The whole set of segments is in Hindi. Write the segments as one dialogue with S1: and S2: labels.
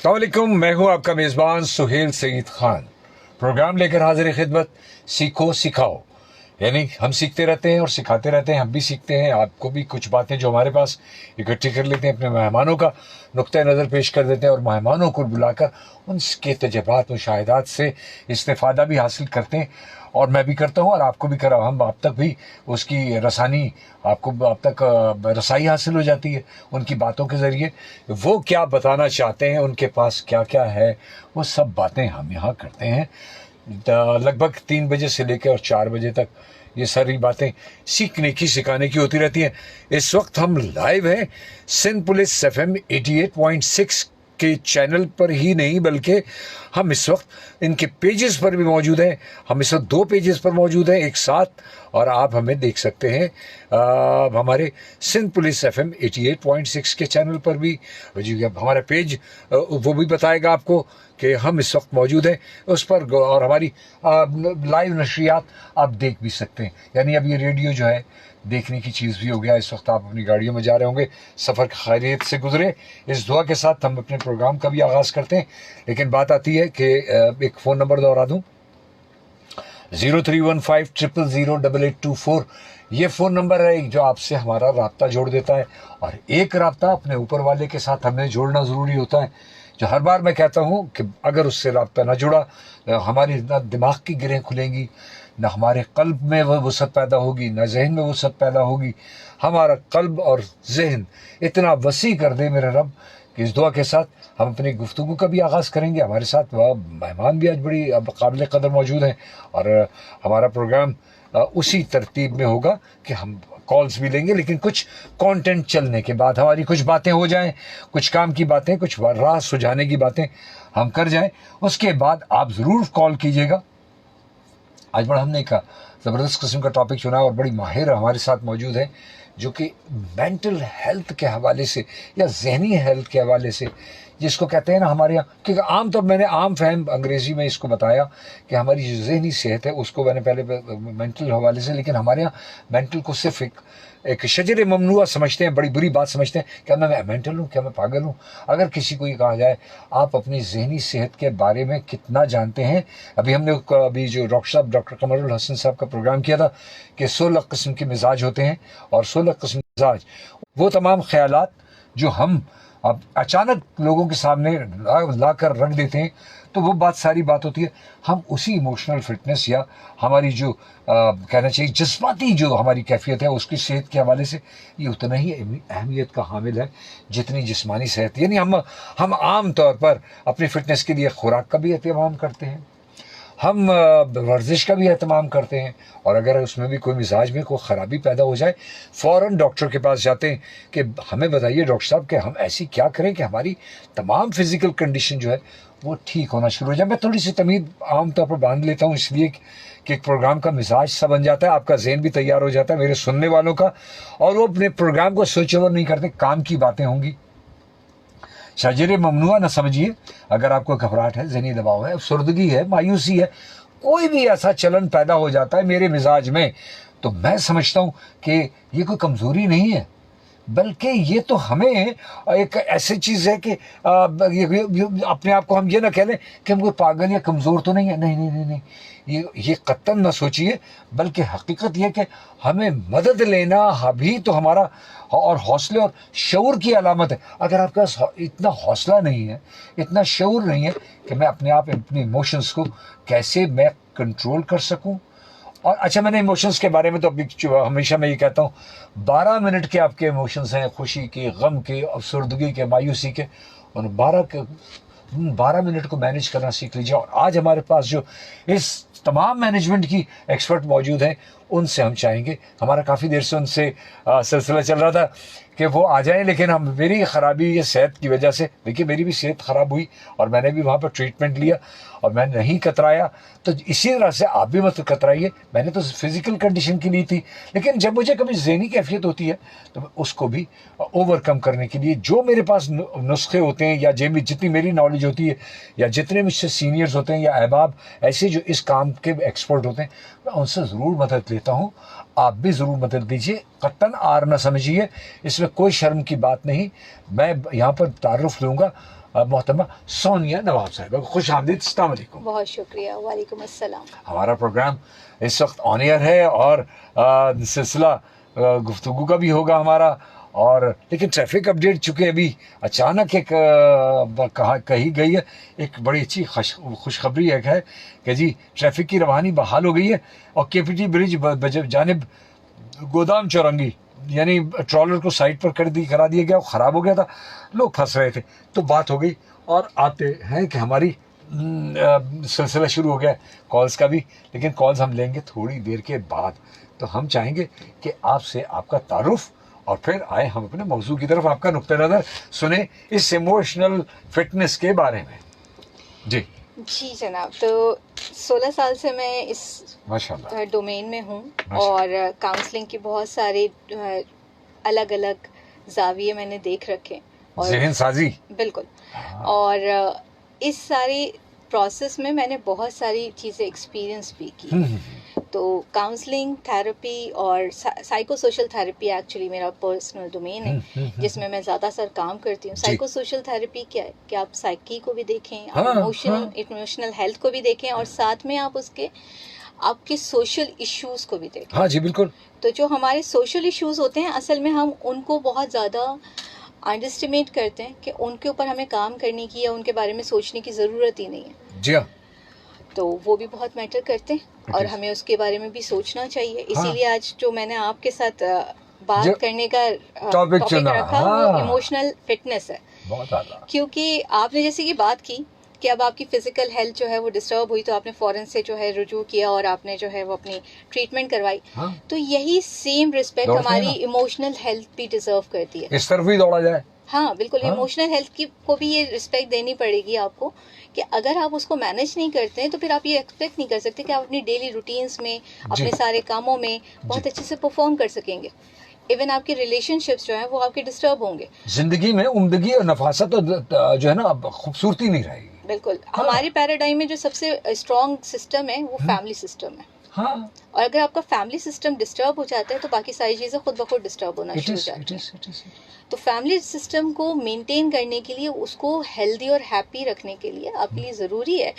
S1: अस्सलाम वालेकुम, मैं हूं आपका मेज़बान सुहेल सईद खान। प्रोग्राम लेकर हाजिर खिदमत सीखो सिखाओ, यानी हम सीखते रहते हैं और सिखाते रहते हैं। हम भी सीखते हैं, आपको भी कुछ बातें जो हमारे पास इकट्ठी कर लेते हैं, अपने मेहमानों का नुक्ता नज़र पेश कर देते हैं और मेहमानों को बुलाकर उनके तजुर्बात मुशाहिदात से इस्तेफादा भी हासिल करते हैं। और मैं भी करता हूँ और आपको भी करा, हम आप तक भी उसकी रसानी, आपको आप तक रसाई हासिल हो जाती है उनकी बातों के ज़रिए। वो क्या बताना चाहते हैं, उनके पास क्या क्या है, वो सब बातें हम यहाँ करते हैं। लगभग 3 बजे से लेकर और 4 बजे तक ये सारी बातें सीखने की, सिखाने की होती रहती हैं। इस वक्त हम लाइव हैं सिंध पुलिस FM 88.6 के चैनल पर ही नहीं, बल्कि हम इस वक्त इनके पेजेस पर भी मौजूद हैं। हम इस वक्त 2 पेजेस पर मौजूद हैं एक साथ, और आप हमें देख सकते हैं हमारे सिंध पुलिस FM 88.6 के चैनल पर भी। जी, हमारा पेज वो भी बताएगा आपको कि हम इस वक्त मौजूद हैं उस पर, और हमारी लाइव नशरियात आप देख भी सकते हैं। यानी अब ये रेडियो जो है देखने की चीज़ भी हो गया। इस वक्त आप अपनी गाड़ियों में जा रहे होंगे, सफ़र खैरियत से गुजरे, इस दुआ के साथ हम अपने प्रोग्राम का भी आगाज़ करते हैं। लेकिन बात आती है कि एक फ़ोन नंबर दोहरा दूँ, 0315000824। ये फ़ोन नंबर है जो आपसे हमारा राब्ता जोड़ देता है, और एक राब्ता अपने ऊपर वाले के साथ हमें जोड़ना ज़रूरी होता है। जो हर बार मैं कहता हूँ कि अगर उससे राब्ता ना जुड़ा, हमारी ना दिमाग की गिरें खुलेंगी, ना हमारे कल्ब में वह वसअत पैदा होगी, ना जहन में वसअत पैदा होगी। हमारा कल्ब और जहन इतना वसी कर दे मेरे रब कि इस दुआ के साथ हम अपनी गुफ्तगू का भी आगाज़ करेंगे। हमारे साथ वह मेहमान भी आज बड़ी काबिल कदर मौजूद हैं, और हमारा प्रोग्राम उसी तरतीब में होगा कि हम कॉल्स भी लेंगे, लेकिन कुछ कंटेंट चलने के बाद हमारी कुछ बातें हो जाएं, कुछ काम की बातें, कुछ राह सुझाने की बातें हम कर जाएं। उसके बाद आप ज़रूर कॉल कीजिएगा। आज बड़ा हमने एक ज़बरदस्त किस्म का टॉपिक चुना, और बड़ी माहिर हमारे साथ मौजूद है जो कि मेंटल हेल्थ के हवाले से या जहनी हेल्थ के हवाले से, जिसको कहते हैं ना हमारे यहाँ, क्योंकि आम तौर मैंने आम फहम अंग्रेज़ी में इसको बताया कि हमारी जो जहनी सेहत है उसको मैंने पहले मेंटल हवाले से, लेकिन हमारे यहाँ मेंटल को सिर्फ एक शजर ममनुआ समझते हैं, बड़ी बुरी बात समझते हैं। क्या मैं मेंटल हूँ, क्या मैं पागल हूँ? अगर किसी को ये कहा जाए आप अपनी जहनी सेहत के बारे में कितना जानते हैं। अभी हमने अभी जो डॉक्टर कमरुल हसन साहब का प्रोग्राम किया था कि 16 किस्म के मिजाज होते हैं, और 16 किस्म के मिजाज वो तमाम ख्यालात जो हम अब अचानक लोगों के सामने ला कर रख देते हैं, तो वो बात सारी बात होती है। हम उसी इमोशनल फिटनेस या हमारी जो कहना चाहिए जज्बाती जो हमारी कैफियत है उसकी सेहत के हवाले से ये उतना ही अहमियत का हामिल है जितनी जिस्मानी सेहत। यानी हम आम तौर पर अपनी फ़िटनेस के लिए खुराक का भी एहतमाम करते हैं, हम वर्जिश का भी एहतमाम करते हैं, और अगर उसमें भी कोई मिजाज में कोई ख़राबी पैदा हो जाए फ़ौरन डॉक्टर के पास जाते हैं कि हमें बताइए डॉक्टर साहब कि हम ऐसी क्या करें कि हमारी तमाम फिज़िकल कंडीशन जो है वो ठीक होना शुरू हो जाए। मैं थोड़ी सी तमीद आम तौर पर बांध लेता हूँ, इसलिए कि एक प्रोग्राम का मिजाज सा बन जाता है, आपका जहन भी तैयार हो जाता है मेरे सुनने वालों का, और वो अपने प्रोग्राम को स्विच ओवर नहीं करते। काम की बातें होंगी, शजर ममनुआ न समझिए। अगर आपको घबराहट है, जहनी दबाव है, अफसरदगी है, मायूसी है, कोई भी ऐसा चलन पैदा हो जाता है मेरे मिजाज में, तो मैं समझता हूँ कि ये कोई कमज़ोरी नहीं है, बल्कि ये तो हमें एक ऐसी चीज़ है कि अपने आप को हम ये ना कह लें कि हम कोई पागल या कमज़ोर तो नहीं है। नहीं नहीं नहीं नहीं, ये कतन ना सोचिए, बल्कि हकीकत ये कि हमें मदद लेना भी तो हमारा और हौसले और शऊर की अलामत है। अगर आपके पास इतना हौसला नहीं है, इतना शऊर नहीं है कि मैं अपने आप अपने इमोशंस को कैसे मैं कंट्रोल कर सकूं। और अच्छा, मैंने इमोशंस के बारे में तो अभी हमेशा मैं ये कहता हूँ 12 मिनट के आपके इमोशंस हैं, खुशी के, गम के, अफसरदगी के, मायूसी के, और 12 मिनट को मैनेज करना सीख लीजिए। और आज हमारे पास जो इस तमाम मैनेजमेंट की एक्सपर्ट मौजूद हैं, उनसे हम चाहेंगे, हमारा काफ़ी देर से उनसे सिलसिला चल रहा था कि वो आ जाएं, लेकिन हम मेरी ख़राबी ये सेहत की वजह से, देखिए मेरी भी सेहत ख़राब हुई और मैंने भी वहाँ पर ट्रीटमेंट लिया और मैं नहीं कतराया, तो इसी तरह से आप भी मत कतराइए। मैंने तो फिज़िकल कंडीशन की ली थी, लेकिन जब मुझे कभी ज़हनी कैफियत होती है तो मैं उसको भी ओवरकम करने के लिए जो मेरे पास नुस्खे होते हैं, या जितनी मेरी नॉलेज होती है, या जितने मुझसे सीनियर्स होते हैं या अहबाब ऐसे जो इस काम के एक्सपर्ट होते हैं, मैं उनसे ज़रूर मदद लेता हूँ। आप भी ज़रूर मदद दीजिए, कत्तन आर न समझिए, इसमें कोई शर्म की बात नहीं। मैं यहाँ पर तारुफ लूँगा मोहतरमा सोनिया नवाब साहिबा को। खुश आमदीद, अस्सलाम वालेकुम।
S2: बहुत शुक्रिया, वालेकुम अस्सलाम।
S1: हमारा प्रोग्राम इस वक्त ऑन एयर है और सिलसिला गुफ्तगू का भी होगा हमारा, और लेकिन ट्रैफिक अपडेट चूँकि अभी अचानक एक कही गई है, एक बड़ी अच्छी खुशखबरी एक है कि जी ट्रैफिक की रवानी बहाल हो गई है और केपीटी ब्रिज जानिब गोदाम चौरंगी यानी ट्रॉलर को साइड पर करा दिया गया, वो ख़राब हो गया था, लोग फंस रहे थे, तो बात हो गई। और आते हैं कि हमारी सिलसिला शुरू हो गया कॉल्स का भी, लेकिन कॉल्स हम लेंगे थोड़ी देर के बाद। तो हम चाहेंगे कि आपसे आपका तारुफ और फिर आए हम अपने मौजू की तरफ, आपका नुक्ता नज़र सुने इस इमोशनल फिटनेस के बारे में। जी
S2: जी जनाब, तो 16 साल से मैं इस
S1: माशाल्लाह
S2: डोमेन में हूँ और काउंसलिंग के बहुत सारे अलग अलग जाविये मैंने देख रखे और
S1: ज़हन साजी
S2: बिल्कुल। और इस सारी प्रोसेस में मैंने बहुत सारी चीज़ें एक्सपीरियंस भी की। तो काउंसलिंग, थेरेपी और साइको सोशल थेरेपी एक्चुअली मेरा पर्सनल डोमेन है जिसमें मैं ज़्यादातर काम करती हूँ। साइको सोशल थेरेपी क्या है कि आप साइकी को भी देखें, आप इमोशनल हेल्थ को भी देखें और साथ में आप उसके आपके सोशल इश्यूज़ को भी देखें।
S1: हाँ जी बिल्कुल।
S2: तो जो हमारे सोशल इश्यूज़ होते हैं असल में हम उनको बहुत ज़्यादा अंडरस्टिमेट करते हैं कि उनके ऊपर हमें काम करने की या उनके बारे में सोचने की ज़रूरत ही नहीं है।
S1: जी हाँ,
S2: तो वो भी बहुत मैटर करते हैं और हमें उसके बारे में भी सोचना चाहिए। इसीलिए आज जो मैंने आपके साथ बात करने का टॉपिक रखा वो इमोशनल फिटनेस है।
S1: बहुत आला।
S2: क्योंकि आपने जैसे कि बात की कि अब आपकी फिजिकल हेल्थ जो है वो डिस्टर्ब हुई तो आपने फौरन से जो है रुजू किया और आपने जो है वो अपनी ट्रीटमेंट करवाई। तो यही सेम रिस्पेक्ट हमारी इमोशनल हेल्थ भी डिजर्व करती है।
S1: इस तरफ भी दौड़ा जाए।
S2: हाँ बिल्कुल, इमोशनल हेल्थ की को भी ये रिस्पेक्ट देनी पड़ेगी आपको कि अगर आप उसको मैनेज नहीं करते हैं तो फिर आप ये एक्सपेक्ट नहीं कर सकते कि आप अपनी डेली रूटीन्स में अपने सारे कामों में बहुत अच्छे से परफॉर्म कर सकेंगे। इवन आपके रिलेशनशिप्स जो हैं वो आपके डिस्टर्ब होंगे।
S1: जिंदगी में उम्दगी और नफासत तो जो है ना अब खूबसूरती नहीं रहेगी।
S2: बिल्कुल। हमारे पैराडाइम में जो सबसे स्ट्रॉन्ग सिस्टम है वो फैमिली सिस्टम है।
S1: हाँ।
S2: और अगर आपका फैमिली सिस्टम डिस्टर्ब हो जाता है तो बाकी सारी चीज़ें खुद ब खुद डिस्टर्ब होना शुरू हो जाती हैं। तो फैमिली सिस्टम को मेंटेन करने के लिए, उसको हेल्दी और हैप्पी रखने के लिए आपके लिए ज़रूरी है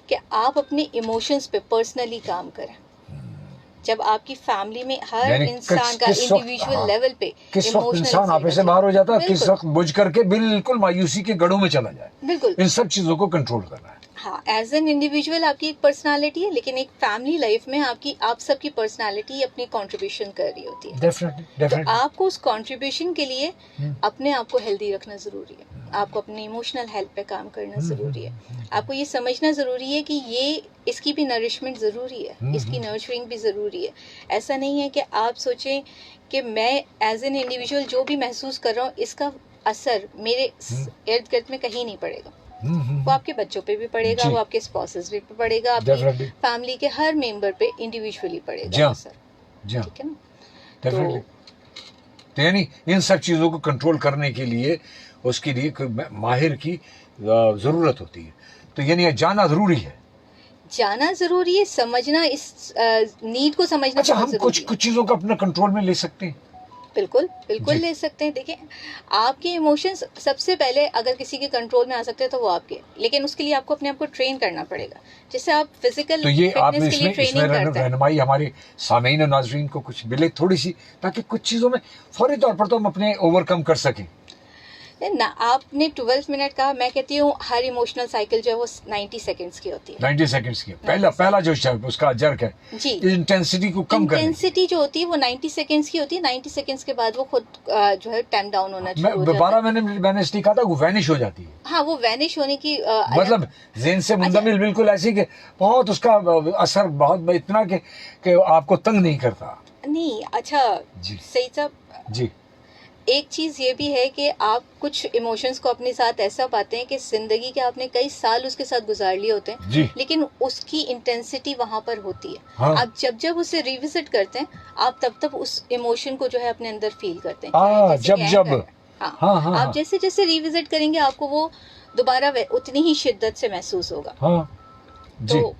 S2: कि आप अपने इमोशंस पे पर्सनली काम करें। जब आपकी फैमिली में हर इंसान का इंडिविजुअल लेवल पे
S1: किस वक्त इंसान आपे से बाहर हो जाता है, किस वक्त बुझ करके बिल्कुल मायूसी के गढ़ों में चला जाए,
S2: बिल्कुल
S1: इन सब चीजों को कंट्रोल करना है।
S2: हाँ, एज एन इंडिविजुअल आपकी एक पर्सनालिटी है, लेकिन एक फैमिली लाइफ में आप सबकी पर्सनालिटी अपनी कंट्रीब्यूशन कर रही होती है।
S1: डेफिनेटली।
S2: तो आपको उस कंट्रीब्यूशन के लिए अपने आप को हेल्दी रखना जरूरी है। आपको अपने इमोशनल हेल्थ पे काम करना जरूरी है। आपको ये समझना जरूरी है कि ये इसकी भी नरिशमेंट जरूरी है, इसकी नर्चरिंग भी जरूरी है। ऐसा नहीं है कि आप सोचें कि मैं एज एन इंडिविजुअल जो भी महसूस कर रहा हूँ इसका असर मेरे इर्द गिर्द में कहीं नहीं पड़ेगा। वो आपके बच्चों पे भी पड़ेगा, वो आपके स्पाउसेस पे भी पड़ेगा, आपकी फैमिली के हर मेंबर पे इंडिविजुअली पड़ेगा असर। ठीक है ना?
S1: तो यानी इन सब चीज़ों को कंट्रोल करने के लिए उसके लिए माहिर की ज़रूरत होती है। तो यानी जाना ज़रूरी है,
S2: जाना ज़रूरी है, समझना, इस नीड को समझना।
S1: अच्छा, हम कुछ चीज़ों को अपने कंट्रोल में ले सकते हैं?
S2: बिल्कुल बिल्कुल ले सकते हैं। देखिए, आपके इमोशंस सबसे पहले अगर किसी के कंट्रोल में आ सकते हैं तो वो आपके, लेकिन उसके लिए आपको अपने आप को ट्रेन करना पड़ेगा। जैसे आप फिजिकल फिटनेस के लिए ट्रेनिंग करते हैं।
S1: रहनुमाई हमारे सामीन और नाजरीन को कुछ मिले थोड़ी सी, ताकि कुछ चीज़ों में फौरी तौर पर तो हम अपने ओवरकम कर सकें
S2: ना। आपने 12 मिनट कहा, मैं कहती हूँ हर इमोशनल साइकिल जो है वो 90 सेकंड्स की होती है।
S1: 90 सेकंड्स की पहला जो उसका जर्क है
S2: जी,
S1: इंटेंसिटी को कम करने।
S2: इंटेंसिटी जो होती है वो 90 सेकंड्स की होती है। 90 सेकंड्स के बाद वो खुद जो है टैम डाउन होना शुरू हो जाता है।
S1: 12 मिनट मैंने इसलिए कहा था वो वैनिश हो जाती है।
S2: हाँ, वो वैनिश होने की
S1: मतलब ज़हन से मुंदमिल बिल्कुल ऐसी कि बहुत उसका असर बहुत इतना कि आपको तंग नहीं करता।
S2: नहीं, अच्छा जी, सही साहब जी। एक चीज़ ये भी है कि आप कुछ इमोशंस को अपने साथ ऐसा पाते हैं कि जिंदगी के आपने कई साल उसके साथ गुजार लिए होते हैं, लेकिन उसकी इंटेंसिटी वहाँ पर होती है। हाँ। आप जब उसे रिविजिट करते हैं आप तब उस इमोशन को जो है अपने अंदर फील करते हैं।
S1: जब
S2: हाँ, आप जैसे जैसे रिविजिट करेंगे आपको वो दोबारा उतनी ही शिद्दत से महसूस होगा।
S1: हाँ, जी।
S2: तो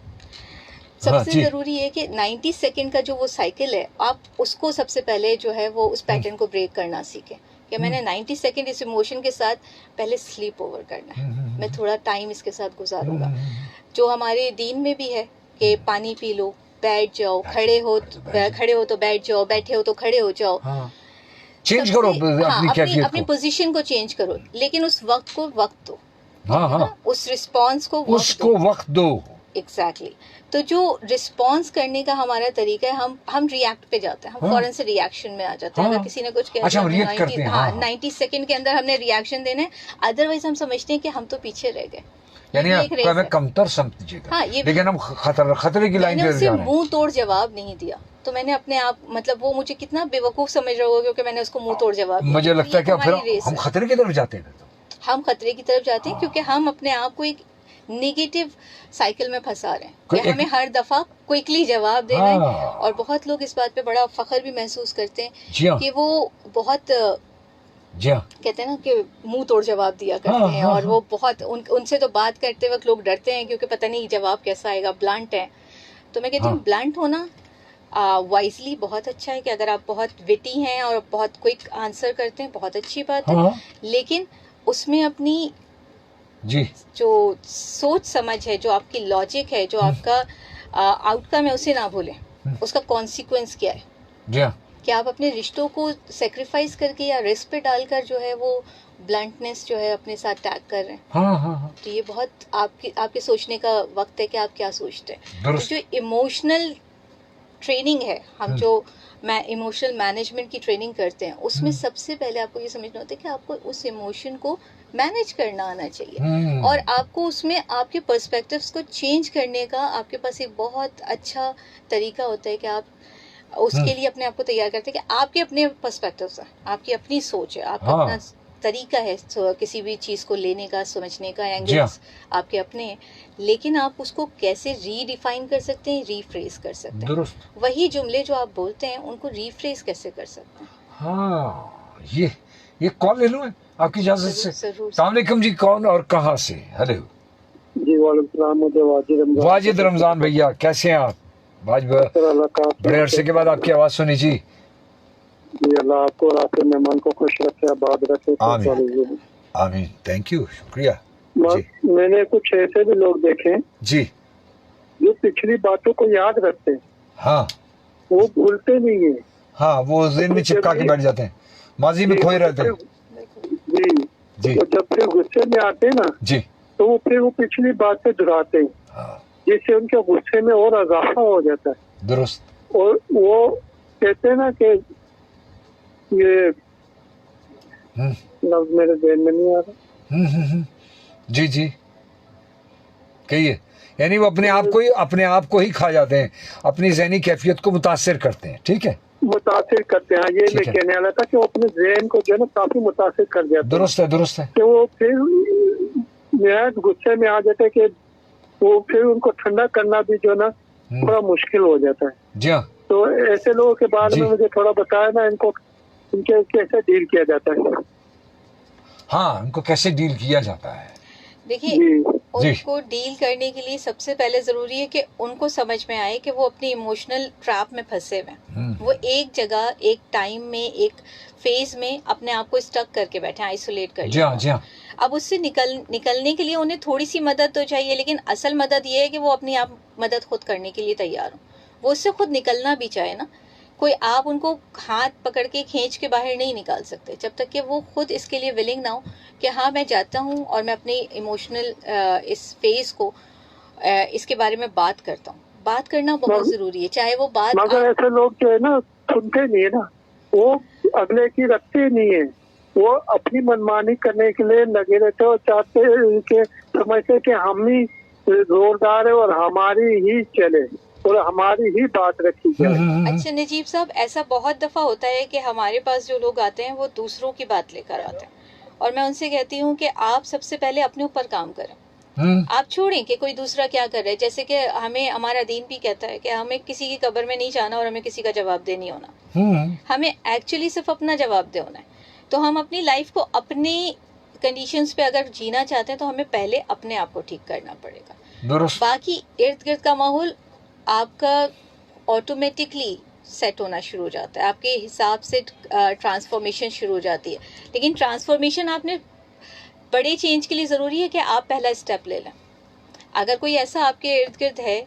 S2: सबसे
S1: जी।
S2: जरूरी है कि 90 सेकंड का जो वो साइकिल है, आप उसको सबसे पहले जो है वो उस पैटर्न को ब्रेक करना सीखें कि मैंने 90 सेकंड इस इमोशन के साथ पहले स्लीप ओवर करना है, मैं थोड़ा टाइम इसके साथ गुजारूंगा। जो हमारे दीन में भी है कि पानी पी लो, बैठ जाओ, खड़े हो तो बैठ जाओ, बैठे हो तो खड़े हो जाओ।
S1: चेंज करो अपनी कैफियत
S2: अपनी
S1: को।
S2: पोजीशन को चेंज करो, लेकिन उस वक्त को वक्त दो,
S1: हाँ
S2: है ना?
S1: हाँ,
S2: उस रिस्पॉन्स को
S1: उसको वक्त दो।
S2: एग्जैक्टली तो जो रिस्पॉन्स करने का हमारा तरीका है, हम रिएक्ट पे जाते हैं, हम
S1: हाँ।
S2: फौरन से रिएक्शन में आ जाते हैं।
S1: हाँ।
S2: अगर किसी ने कुछ कह
S1: अच्छा, हम
S2: दिया,
S1: react करते हैं, हाँ।
S2: 90 सेकंड के अंदर हमने रिएक्शन देना है, अदरवाइज हम समझते हैं कि हम तो पीछे रह गए।
S1: यानी
S2: ये
S1: आप
S2: एक रेस
S1: हमें
S2: है।
S1: कमतर समझिएगा।
S2: हाँ, ये
S1: लेकिन हम खतरे की लाइन
S2: मैंने
S1: पे
S2: उससे
S1: जा रहे हैं।
S2: मुंह तोड़ जवाब नहीं दिया, तो मैंने अपने आप, मतलब वो मुझे कितना बेवकूफ समझ रहा होगा क्योंकि मैंने उसको मुंह तोड़ जवाब दिया।
S1: मुझे लगता है कि
S2: हमारी
S1: फिर
S2: रेस
S1: हम
S2: है।
S1: खतरे की तरफ जाते हैं।
S2: हम खतरे की तरफ जाते हैं क्योंकि हम अपने आप को एक नेगेटिव साइकिल में फंसा रहे हैं कि हमें हर दफा क्विकली जवाब देना है।
S1: हाँ।
S2: और बहुत लोग इस बात पे बड़ा फख्र भी महसूस करते
S1: जी हाँ।
S2: हैं कि वो बहुत
S1: जी हाँ।
S2: कहते हैं ना कि मुंह तोड़ जवाब दिया करते
S1: हाँ,
S2: हैं।
S1: हाँ,
S2: और
S1: हाँ।
S2: वो बहुत उनसे तो बात करते वक्त लोग डरते हैं क्योंकि पता नहीं जवाब कैसा आएगा, ब्लंट है। तो मैं कहती हूँ
S1: हाँ।
S2: ब्लंट होना वाइजली बहुत अच्छा है कि अगर आप बहुत विटी हैं और बहुत क्विक आंसर करते हैं, बहुत अच्छी बात है।
S1: हाँ।
S2: लेकिन उसमें अपनी
S1: जी।
S2: जो सोच समझ है, जो आपकी लॉजिक है, जो आपका आउटकम है, उसे ना भूलें। उसका कॉन्सिक्वेंस क्या है,
S1: जी हाँ।
S2: कि आप अपने रिश्तों को सेक्रीफाइस करके या रिस्क पे डालकर जो है वो ब्लंटनेस जो है अपने साथ टैग कर रहे हैं।
S1: हाँ हाँ हाँ।
S2: तो ये बहुत आपके सोचने का वक्त है कि आप क्या सोचते हैं। तो जो इमोशनल ट्रेनिंग है, हम जो इमोशनल मैनेजमेंट की ट्रेनिंग करते हैं, उसमें सबसे पहले आपको ये समझना होता है कि आपको उस इमोशन को मैनेज करना आना चाहिए। और आपको उसमें आपके पर्सपेक्टिव्स को चेंज करने का आपके पास एक बहुत अच्छा तरीका होता है कि आप उसके लिए अपने आप को तैयार करते हैं कि आपके अपने पर्सपेक्टिव्स हैं, आपकी अपनी सोच है, आपका
S1: हाँ।
S2: अपना तरीका है किसी भी चीज को लेने का, समझने का,
S1: जी हाँ।
S2: एंगल्स आपके अपने हैं। लेकिन आप उसको कैसे रीडिफाइन कर सकते हैं, रीफ्रेज कर सकते हैं।
S1: दुरुस्त।
S2: वही जुमले जो आप बोलते हैं उनको रीफ्रेज कैसे कर सकते हैं।
S1: हाँ, ये कॉल ले लूं मैं आपकी इजाजत से।
S2: जरूर।
S1: अस्सलाम वालेकुम जी, कौन और कहाँ से? हेलो
S3: जी वालेकुम सलाम। मुझे
S1: वाजिद रमजान भैया, कैसे हैं आप? बड़े अरसे के बाद आपकी आवाज सुनी जी।
S3: जी अल्लाह आपको और आपके मेहमान को खुश रखे, आबाद रखे।
S1: आमीन आमीन, थैंक यू, शुक्रिया जी।
S3: मैंने कुछ ऐसे भी लोग देखे
S1: जी
S3: जो पिछली बातों को याद रखते हैं,
S1: हाँ
S3: वो भूलते नहीं है।
S1: हाँ, वो ज़हन में चिपका के बैठ जाते हैं, माजी में खोए रहते हैं।
S3: जी
S1: जी।
S3: तो जब फिर गुस्से में आते हैं ना,
S1: जी
S3: तो वो फिर वो पिछली बात पे दोहराते हैं,
S1: हाँ,
S3: जिससे उनके गुस्से में और इजाफा हो जाता है।
S1: दुरुस्त।
S3: और वो कहते हैं ना कि ये लफ्ज मेरे ज़हन में नहीं आ रहा।
S1: जी जी, कहिए। यानी वो अपने आप को ही खा जाते हैं, अपनी ज़हनी कैफियत को मुतासिर करते हैं। ठीक है,
S3: मुतासिर करते हैं। ये मैं कहने वाला था कि वो अपने ज़हन को जो है ना काफी मुतासिर कर जाते हैं।
S1: दुरुस्त है, दुरुस्त है।
S3: कि वो फिर निहायत गुस्से में आ जाते हैं कि वो फिर उनको ठंडा करना भी जो है ना थोड़ा मुश्किल हो जाता है।
S1: जी हाँ।
S3: तो ऐसे लोगों के बारे
S1: जी।
S3: में मुझे थोड़ा बताया ना, इनके कैसे डील किया जाता है।
S1: हाँ, उनको कैसे डील किया जाता है?
S2: देखिए,
S3: जी
S2: उनको डील करने के लिए सबसे पहले जरूरी है कि उनको समझ में आए कि वो अपनी इमोशनल ट्रैप में फंसे हुए हैं। वो एक जगह, एक टाइम में, एक फेज में अपने आप को स्टक करके बैठे, आइसोलेट कर
S1: जी हाँ, जी हाँ।
S2: अब उससे निकलने के लिए उन्हें थोड़ी सी मदद तो चाहिए, लेकिन असल मदद ये है कि वो अपनी आप मदद खुद करने के लिए तैयार हो। वो उससे खुद निकलना भी चाहे ना, कोई आप उनको हाथ पकड़ के खींच के बाहर नहीं निकाल सकते जब तक कि वो खुद इसके लिए विलिंग ना हो कि हाँ मैं जाता हूँ और मैं अपनी इमोशनल इस फेज को इसके बारे में बात करता हूँ। बात करना बहुत जरूरी है, चाहे वो बात
S3: मगर ऐसे लोग जो है ना सुनते नहीं है ना, वो अगले की रखते नहीं है, वो अपनी मनमानी करने के लिए लगे रहते और चाहते समझते कि हम ही जोरदार है और हमारी ही चले और हमारी ही बात रखी जाए।
S2: अच्छा नजीब साहब, ऐसा बहुत दफा होता है कि हमारे पास जो लोग आते हैं वो दूसरों की बात लेकर आते हैं, और मैं उनसे कहती हूँ कि आप सबसे पहले अपने ऊपर काम करें। आप छोड़ें कि कोई दूसरा क्या कर रहा है। जैसे कि हमारा दीन भी कहता है कि हमें किसी की कब्र में नहीं जाना और हमें किसी का जवाबदेह नहीं होना। हमें एक्चुअली सिर्फ अपना जवाबदेह होना है। तो हम अपनी लाइफ को अपनी कंडीशंस पे अगर जीना चाहते हैं तो हमें पहले अपने आप को ठीक करना पड़ेगा। बाकी इर्द गिर्द का माहौल आपका ऑटोमेटिकली सेट होना शुरू हो जाता है, आपके हिसाब से ट्रांसफॉर्मेशन शुरू हो जाती है। लेकिन ट्रांसफॉर्मेशन आपने बड़े चेंज के लिए ज़रूरी है कि आप पहला स्टेप ले लें। अगर कोई ऐसा आपके इर्द गिर्द है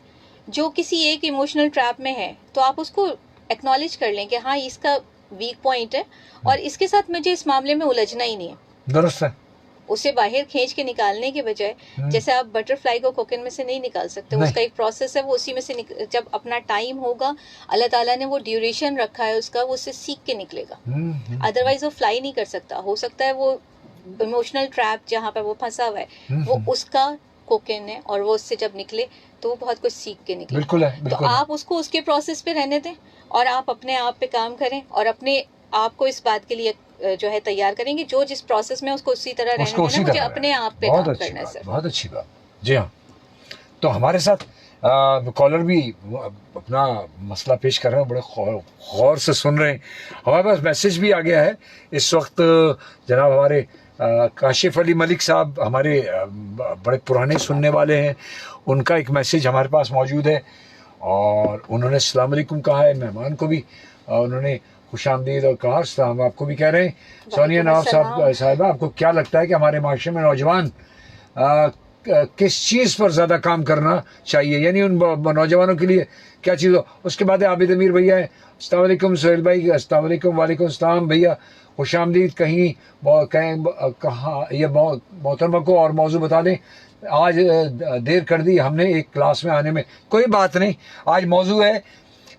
S2: जो किसी एक इमोशनल ट्रैप में है, तो आप उसको एक्नॉलेज कर लें कि हाँ इसका वीक पॉइंट है और इसके साथ मुझे इस मामले में उलझना ही नहीं है।
S1: दुरुस्त है।
S2: उसे बाहर खींच के निकालने के बजाय, जैसे आप बटरफ्लाई को कोकन में से नहीं निकाल सकते, उसका एक प्रोसेस है, वो उसी में से जब अपना टाइम होगा, अल्लाह ताला ने वो ड्यूरेशन रखा है उसका, वो उससे सीख के निकलेगा। अदरवाइज वो फ्लाई नहीं कर सकता। हो सकता है वो इमोशनल ट्रैप जहाँ पे वो फंसा हुआ है वो उसका कोकेन है, और वो उससे जब निकले तो वो बहुत कुछ सीख के निकले।
S1: बिल्कुल है, बिल्कुल
S2: तो आप उसको उसके प्रोसेस पे रहने दें और आप अपने आप पे काम करें और अपने आप को इस बात के लिए जो है तैयार करेंगे, जो जिस प्रोसेस में उसको उसी तरह रहने देना, मुझे अपने आप पे काम करना है। सर
S1: बहुत अच्छी बात। जी हाँ, तो हमारे साथ कॉलर भी अपना मसला पेश कर रहे हैं, बड़े गौर से सुन रहे हैं। हमारे पास मैसेज भी आ गया है इस वक्त। जनाब हमारे काशिफ अली मलिक साहब हमारे बड़े पुराने सुनने वाले हैं, उनका एक मैसेज हमारे पास मौजूद है और उन्होंने अस्सलाम वालेकुम कहा है। मेहमान को भी उन्होंने खुशामदीद और कहा। हम आपको भी कह रहे हैं, सोनिया नवाब साहिबा, आपको क्या लगता है कि हमारे माशरे में नौजवान किस चीज़ पर ज़्यादा काम करना चाहिए, यानी उन नौजवानों के लिए क्या चीज़ हो? उसके बाद आबिद अमीर भैया है, अस्सलाम वालेकुम सोहेल भाई, अस्सलाम वालेकुम, वालेकुम अस्सलाम भैया, खुशामदीद। कहाँ ये मोहतरमा को और मौजू बता दें। आज देर कर दी हमने एक क्लास में आने में, कोई बात नहीं। आज मौजू है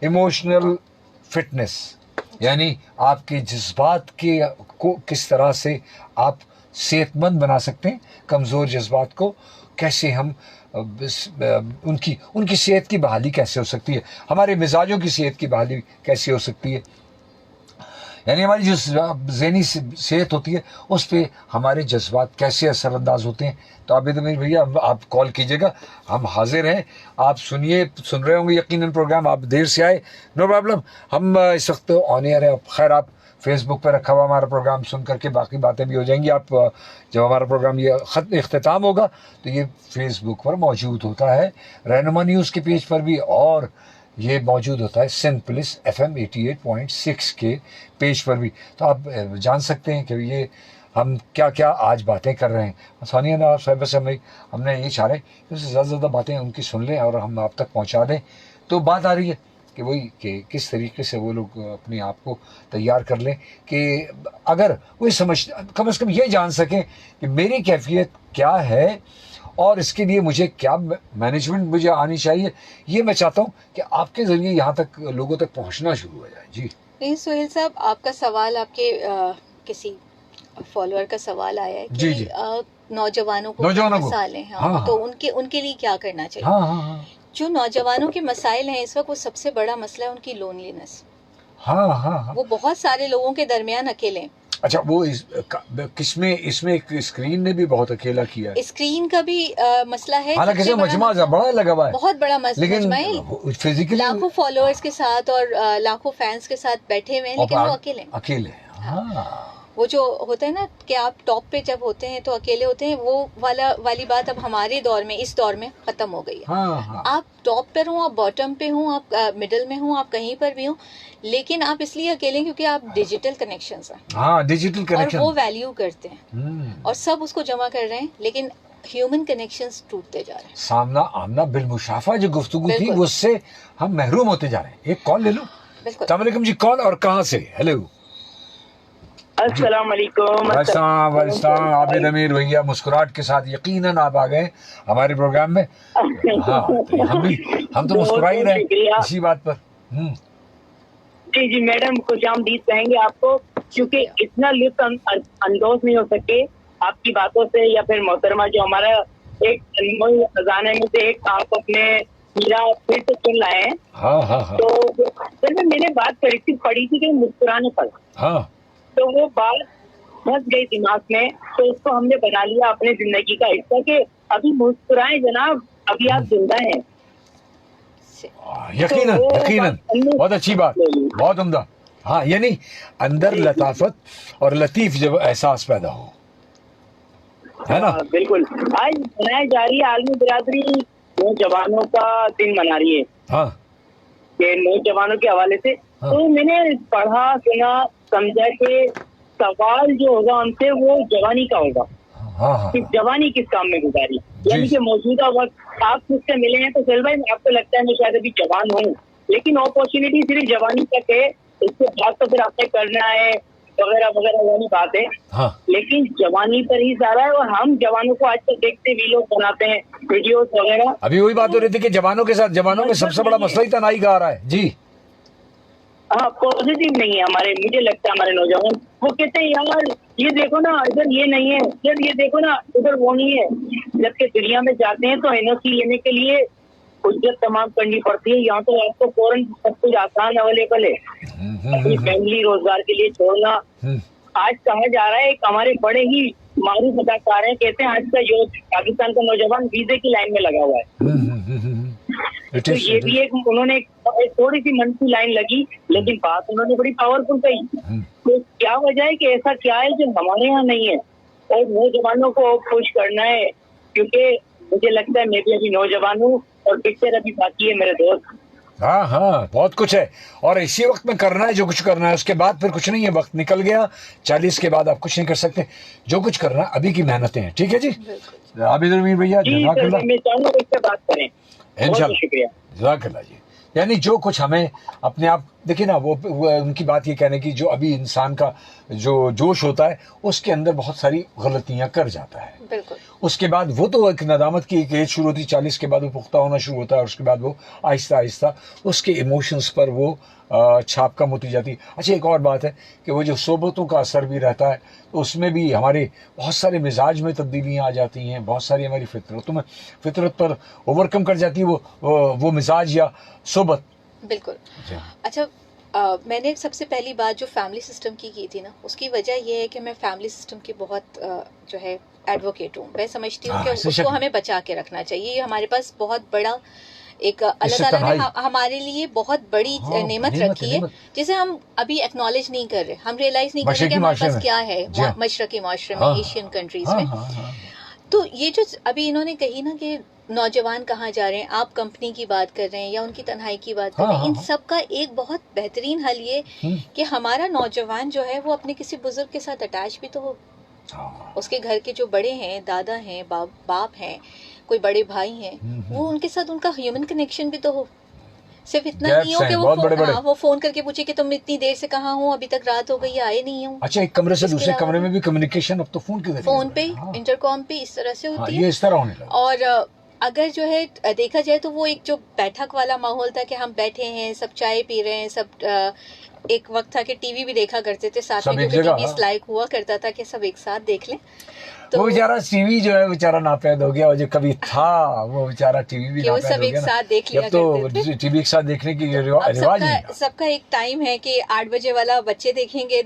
S1: इमोशनल फिटनेस, यानी आपके जज्बात के को किस तरह से आप सेहतमंद बना सकते हैं। कमज़ोर जज्बात को कैसे हम उनकी सेहत की बहाली कैसे हो सकती है, हमारे मिजाजों की सेहत की बहाली कैसे हो सकती है, यानी हमारी जो ज़हनी सेहत होती है उस पर हमारे जज्बात कैसे असरअंदाज होते हैं। तो आबिद अमीर भैया आप कॉल कीजिएगा, हम हाजिर हैं। आप सुन रहे होंगे यकीनन प्रोग्राम, आप देर से आए, नो प्रॉब्लम। हम इस वक्त ऑन एयर है। खैर, आप फेसबुक पर रखा हुआ हमारा प्रोग्राम सुन करके बाकी बातें भी हो जाएंगी। आप जब हमारा प्रोग्राम ये इख्तिताम होगा तो ये फेसबुक पर मौजूद होता है, रहनुमा न्यूज़ के पेज पर भी, और ये मौजूद होता है सिंध पुलिस FM 88.6 के पेज पर भी। तो आप जान सकते हैं कि ये हम क्या क्या आज बातें कर रहे हैं। सोनिया नवाब साहब से हमने ये चाह रहे हैं कि उससे ज़्यादा बातें उनकी सुन लें और हम आप तक पहुंचा दें। तो बात आ रही है कि वही कि किस तरीके से वो लोग अपने आप को तैयार कर लें कि अगर वही कम से कम ये जान सकें कि मेरी कैफियत क्या है और इसके लिए मुझे क्या मैनेजमेंट मुझे आनी चाहिए। ये मैं चाहता हूँ कि आपके ज़रिए यहाँ तक लोगों तक पहुँचना शुरू हो जाए। जी
S2: नहीं सोहेल साहब, आपका सवाल आपके किसी फॉलोअर का सवाल आया है कि
S1: जी।
S2: नौजवानों को मसाइल हैं, हाँ, तो उनके लिए क्या करना चाहिए।
S1: हाँ।
S2: जो नौजवानों के मसाइल हैं इस वक्त, वो सबसे बड़ा मसला है उनकी लोनलीनेस।
S1: हाँ।
S2: वो बहुत सारे लोगों के दरमियान अकेले हैं।
S1: अच्छा, वो इसमें एक स्क्रीन ने भी बहुत अकेला किया है।
S2: स्क्रीन का भी मसला है।
S1: हालांकि मजमा बड़ा लगा हुआ है,
S2: बहुत बड़ा मसला,
S1: लेकिन फिजिकली
S2: लाखों फॉलोअर्स के साथ और लाखों फैंस के साथ बैठे हुए हैं, लेकिन वो अकेले।
S1: हाँ।
S2: वो जो होता है ना कि आप टॉप पे जब होते हैं तो अकेले होते हैं, वो वाली बात अब हमारे दौर में, इस दौर में खत्म हो गई है।
S1: हाँ।
S2: आप टॉप पर हो, आप बॉटम पे हो, आप मिडिल में हो, आप कहीं पर भी हो, लेकिन आप इसलिए अकेले क्योंकि आप डिजिटल कनेक्शंस हैं।
S1: हाँ, डिजिटल कनेक्शन,
S2: और वो वैल्यू करते हैं और सब उसको जमा कर रहे हैं, लेकिन ह्यूमन कनेक्शंस टूटते जा रहे हैं।
S1: सामना आमना बिलमुशाफा जो गुफ्तगू थी उससे हम महरूम होते जा रहे हैं। एक कॉल ले लो। अस्सलाम वालेकुम जी, कॉल और कहाँ से? हेलो,
S4: अस्सलाम वालेकुम।
S1: आबिद अमीर भैया मुस्कुराहट के साथ, यकीनन आप आ गए हमारे प्रोग्राम में। हाँ, तो हम तो मुस्कुरा ही रहे इसी बात पर।
S4: जी मैडम, खुशामदीद कहेंगे आपको, क्योंकि इतना लुत्फ अंदोज नहीं हो सके आपकी बातों से, या फिर मोहतरमा जो हमारा एक अनमोल खजाने में से एक आप अपने मीरा फिर से सुन लाए हैं।
S1: हाँ।
S4: तो मैंने बात पढ़ी थी कि मुस्कुराने पर,
S1: हाँ,
S4: तो वो बात फंस गई दिमाग में, तो उसको हमने बना लिया अपने जिंदगी का हिस्सा कि अभी मुस्कुराएं जनाब, अभी आप जिंदा हैं।
S1: यकीनन बहुत अच्छी बात, बहुत उम्दा। हाँ, यानी अंदर लताफत और लतीफ जब एहसास पैदा हो, है ना।
S4: बिल्कुल। आज बनाई जा रही है आलमी बिरादरी नौजवानों का दिन मना रही है,
S1: हाँ
S4: कि नौजवानों के हवाले से।
S1: हाँ।
S4: तो मैंने पढ़ा सुना समझा कि सवाल जो होगा उनसे वो जवानी का होगा
S1: हाँ हाँ
S4: कि जवानी किस काम में गुजारी, यानी कि मौजूदा वक्त आप मुझसे मिले हैं तो चल भाई आपको लगता है मैं शायद अभी जवान हूँ, लेकिन अपॉर्चुनिटी सिर्फ जवानी तक है, इसके बाद तो फिर आपने करना है वगैरह वगैरह वाली बात है।
S1: हाँ
S4: लेकिन जवानी पर ही सारा है, और हम जवानों को आज तक देखते वीडियो बनाते हैं, वीडियोस वगैरह।
S1: अभी वही बात हो रही थी कि जवानों के साथ, जवानों में सबसे बड़ा मसला ही तनाई का आ रहा है जी।
S4: हाँ, पॉजिटिव नहीं है हमारे, मुझे लगता है हमारे नौजवान। वो कहते हैं यार ये देखो ना इधर ये नहीं है, यार ये देखो ना उधर वो नहीं है, जबकि दुनिया में जाते हैं तो एनओसी लेने के लिए उज्जत तमाम करनी पड़ती है। यहाँ तो आपको फौरन सब कुछ आसान अवेलेबल है, अपनी फैमिली रोजगार के लिए छोड़ना। आज कहा जा रहा है, एक हमारे बड़े ही मारूफ अदाकार हैं, कहते हैं आज का युवक पाकिस्तान का नौजवान वीजे की लाइन में लगा हुआ है। तो ये भी एक उन्होंने एक थोड़ी सी मन की लाइन लगी, लेकिन बात उन्होंने बड़ी पावरफुल कही। तो क्या वजह है कि ऐसा क्या है जो हमारे यहाँ नहीं है, और नौजवानों को खुश करना है, क्योंकि मुझे लगता है मैं भी अभी नौजवान हूँ और पिक्चर अभी बाकी है मेरे दोस्त।
S1: हाँ हाँ बहुत कुछ है, और इसी वक्त में करना है जो कुछ करना है, उसके बाद फिर कुछ नहीं है, वक्त निकल गया, 40 के बाद आप कुछ नहीं कर सकते, जो कुछ करना है अभी की मेहनतें हैं। ठीक है जी आबिद मीर भैया, जज़ाकल्लाह,
S4: मैं चाहूँगा इससे बात करें।
S1: इंशाल्लाह,
S4: शुक्रिया,
S1: जज़ाकल्लाह जी। यानी जो कुछ हमें अपने आप देखिए ना, वो उनकी बात ये कहने की, जो अभी इंसान का जो जोश होता है उसके अंदर बहुत सारी गलतियां कर जाता है,
S2: बिल्कुल।
S1: उसके बाद वो तो एक नदामत की एक एज शुरू होती है, 40 के बाद वो पुख्ता होना शुरू होता है, और उसके बाद वो आहिस्ता आहिस्ता उसके इमोशंस पर वो छाप कम होती जाती है। अच्छा एक और बात है कि वो जो सोबतों का असर भी रहता है, तो उसमें भी हमारे बहुत सारे मिजाज में तब्दीलियाँ आ जाती हैं, बहुत सारी हमारी फितरत पर ओवरकम कर जाती है वो मिजाज या सोबत।
S2: बिल्कुल। अच्छा मैंने सबसे पहली बात जो फैमिली सिस्टम की थी ना, उसकी वजह यह है कि मैं फैमिली सिस्टम की बहुत जो है एडवोकेट हूँ। मैं समझती हूँ कि उसको हमें बचा के रखना चाहिए। ये हमारे पास बहुत बड़ा एक अल्लाह ताला ने हमारे लिए बहुत बड़ी नेमत रखी है, जिसे हम अभी एक्नॉलेज नहीं कर रहे, हम रियलाइज नहीं कर रहे कि हमारे पास क्या है मशरकी माशरे में, एशियन कंट्रीज में। तो ये जो अभी इन्होंने कही ना कि नौजवान कहाँ जा रहे हैं, आप कंपनी की बात कर रहे हैं या उनकी तन्हाई की बात कर रहे हैं, इन सब का एक बहुत बेहतरीन हल ये कि हमारा नौजवान जो है वो अपने किसी बुजुर्ग के साथ अटैच भी तो हो, उसके घर के जो बड़े हैं, दादा हैं, बाप हैं, कोई बड़े भाई हैं, वो उनके साथ उनका ह्यूमन कनेक्शन भी तो हो। सिर्फ इतना नहीं हो कि वो फोन करके पूछे कि तुम इतनी देर से कहाँ हो, अभी तक रात हो गई, आए नहीं हो।
S1: अच्छा, एक कमरे से दूसरे कमरे में भी कम्युनिकेशन अब तो फोन के जरिए,
S2: फोन पे, इंटरकॉम पे इस तरह से होती है।
S1: ये इस तरह होने लगा।
S2: और अगर जो है देखा जाए तो वो एक जो बैठक वाला माहौल था कि हम बैठे हैं, सब चाय पी रहे हैं, सब एक वक्त था कि टीवी भी देखा करते थे साथ में, क्योंकि टीवी लाइक हुआ करता था कि सब एक साथ देख लें।
S1: तो वो बेचारा टीवी जो है बेचारा नापैद हो गया, और जो कभी था वो बेचारा टीवी भी नापैद हो गया,
S2: साथ देख लिया
S1: तो टीवी एक साथ देखने की रिवाज नहीं।
S2: सबका एक टाइम है कि 8 बजे वाला बच्चे देखेंगे,